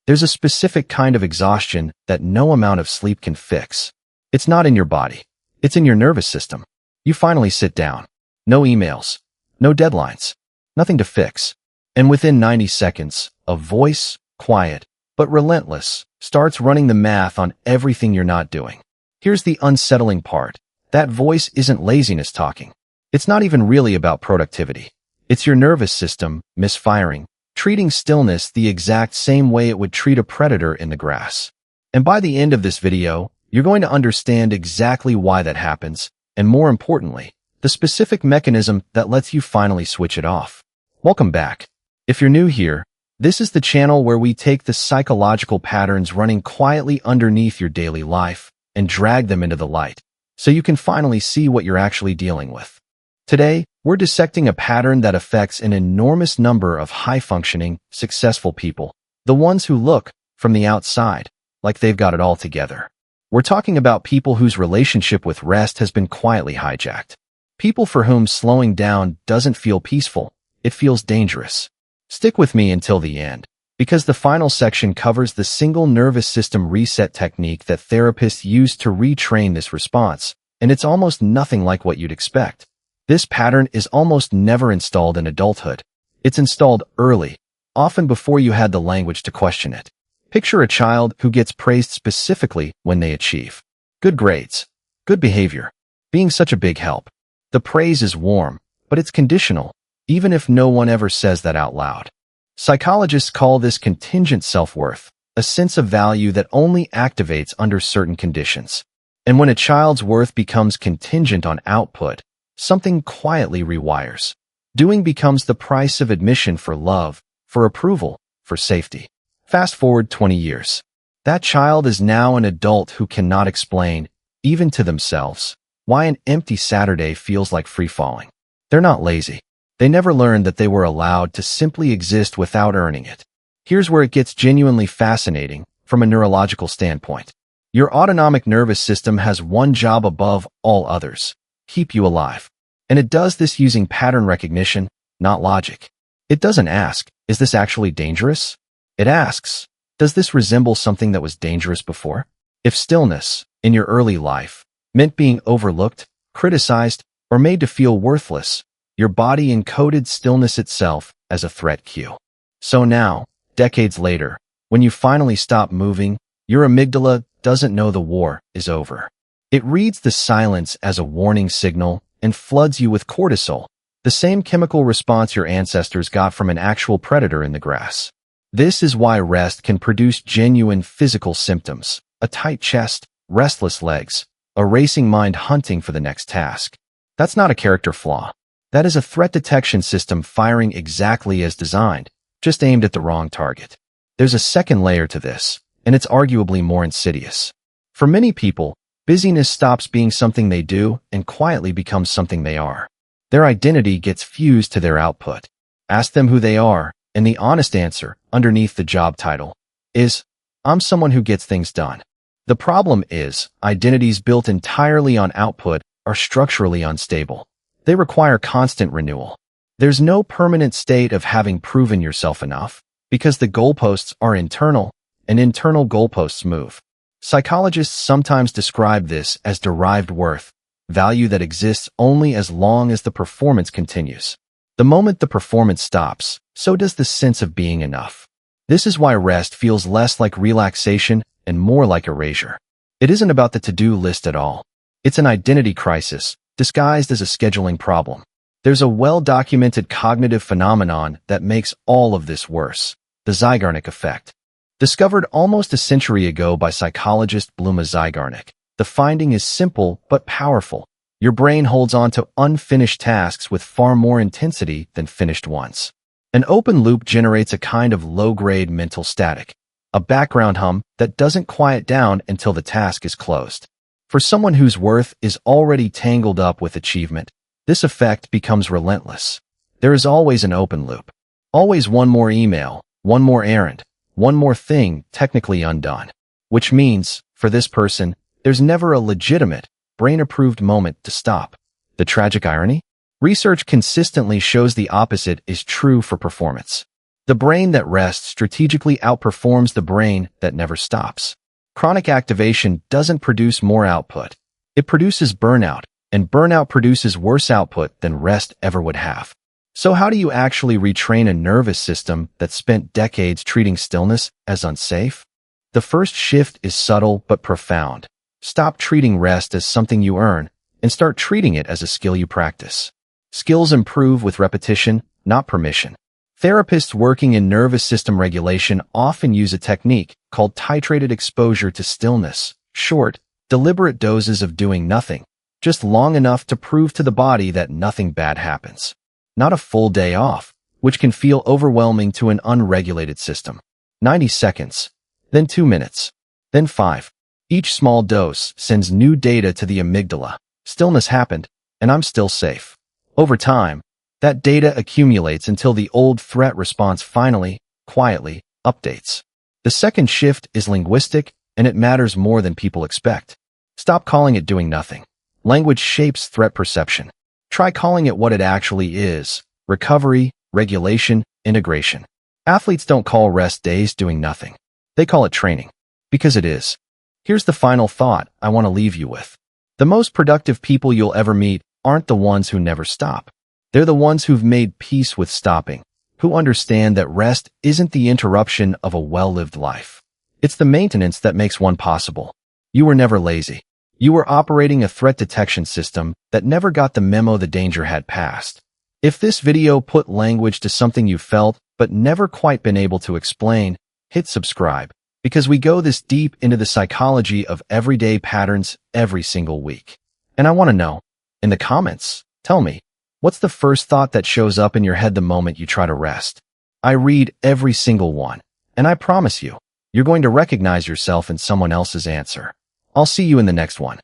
There's a specific kind of exhaustion that no amount of sleep can fix. It's not in your body. It's in your nervous system. You finally sit down. No emails. No deadlines. Nothing to fix. And within 90 seconds, a voice, quiet, but relentless, starts running the math on everything you're not doing. Here's the unsettling part. That voice isn't laziness talking. It's not even really about productivity. It's your nervous system misfiring, treating stillness the exact same way it would treat a predator in the grass. And by the end of this video, you're going to understand exactly why that happens, and more importantly, the specific mechanism that lets you finally switch it off. Welcome back. If you're new here, this is the channel where we take the psychological patterns running quietly underneath your daily life and drag them into the light, so you can finally see what you're actually dealing with. Today, we're dissecting a pattern that affects an enormous number of high-functioning, successful people, the ones who look, from the outside, like they've got it all together. We're talking about people whose relationship with rest has been quietly hijacked. People for whom slowing down doesn't feel peaceful, it feels dangerous. Stick with me until the end, because the final section covers the single nervous system reset technique that therapists use to retrain this response, and it's almost nothing like what you'd expect. This pattern is almost never installed in adulthood. It's installed early, often before you had the language to question it. Picture a child who gets praised specifically when they achieve good grades, good behavior, being such a big help. The praise is warm, but it's conditional, even if no one ever says that out loud. Psychologists call this contingent self-worth, a sense of value that only activates under certain conditions. And when a child's worth becomes contingent on output, something quietly rewires. Doing becomes the price of admission for love, for approval, for safety. Fast forward 20 years. That child is now an adult who cannot explain, even to themselves, why an empty Saturday feels like free-falling. They're not lazy. They never learned that they were allowed to simply exist without earning it. Here's where it gets genuinely fascinating from a neurological standpoint. Your autonomic nervous system has one job above all others: keep you alive. And it does this using pattern recognition, not logic. It doesn't ask, is this actually dangerous? It asks, does this resemble something that was dangerous before? If stillness, in your early life, meant being overlooked, criticized, or made to feel worthless, your body encoded stillness itself as a threat cue. So now, decades later, when you finally stop moving, your amygdala doesn't know the war is over. It reads the silence as a warning signal and floods you with cortisol, the same chemical response your ancestors got from an actual predator in the grass. This is why rest can produce genuine physical symptoms: a tight chest, restless legs, a racing mind hunting for the next task. That's not a character flaw. That is a threat detection system firing exactly as designed, just aimed at the wrong target. There's a second layer to this, and it's arguably more insidious. For many people, busyness stops being something they do and quietly becomes something they are. Their identity gets fused to their output. Ask them who they are, and the honest answer, underneath the job title, is, I'm someone who gets things done. The problem is, identities built entirely on output are structurally unstable. They require constant renewal. There's no permanent state of having proven yourself enough, because the goalposts are internal, and internal goalposts move. Psychologists sometimes describe this as derived worth, value that exists only as long as the performance continues. The moment the performance stops, so does the sense of being enough. This is why rest feels less like relaxation and more like erasure. It isn't about the to-do list at all. It's an identity crisis, disguised as a scheduling problem. There's a well-documented cognitive phenomenon that makes all of this worse: the Zeigarnik Effect. Discovered almost a century ago by psychologist Zeigarnik, the finding is simple but powerful. Your brain holds on to unfinished tasks with far more intensity than finished ones. An open loop generates a kind of low-grade mental static, a background hum that doesn't quiet down until the task is closed. For someone whose worth is already tangled up with achievement, this effect becomes relentless. There is always an open loop. Always one more email, one more errand, one more thing technically undone. Which means, for this person, there's never a legitimate, brain-approved moment to stop. The tragic irony? Research consistently shows the opposite is true for performance. The brain that rests strategically outperforms the brain that never stops. Chronic activation doesn't produce more output. It produces burnout, and burnout produces worse output than rest ever would have. So how do you actually retrain a nervous system that spent decades treating stillness as unsafe? The first shift is subtle but profound. Stop treating rest as something you earn and start treating it as a skill you practice. Skills improve with repetition, not permission. Therapists working in nervous system regulation often use a technique called titrated exposure to stillness. Short, deliberate doses of doing nothing, just long enough to prove to the body that nothing bad happens. Not a full day off, which can feel overwhelming to an unregulated system. 90 seconds, then 2 minutes, then 5. Each small dose sends new data to the amygdala. Stillness happened, and I'm still safe. Over time, that data accumulates until the old threat response finally, quietly, updates. The second shift is linguistic, and it matters more than people expect. Stop calling it doing nothing. Language shapes threat perception. Try calling it what it actually is: recovery, regulation, integration. Athletes don't call rest days doing nothing. They call it training. Because it is. Here's the final thought I want to leave you with. The most productive people you'll ever meet aren't the ones who never stop. They're the ones who've made peace with stopping, who understand that rest isn't the interruption of a well-lived life. It's the maintenance that makes one possible. You were never lazy. You were operating a threat detection system that never got the memo the danger had passed. If this video put language to something you felt but never quite been able to explain, hit subscribe, because we go this deep into the psychology of everyday patterns every single week. And I want to know, in the comments, tell me, what's the first thought that shows up in your head the moment you try to rest? I read every single one, and I promise you, you're going to recognize yourself in someone else's answer. I'll see you in the next one.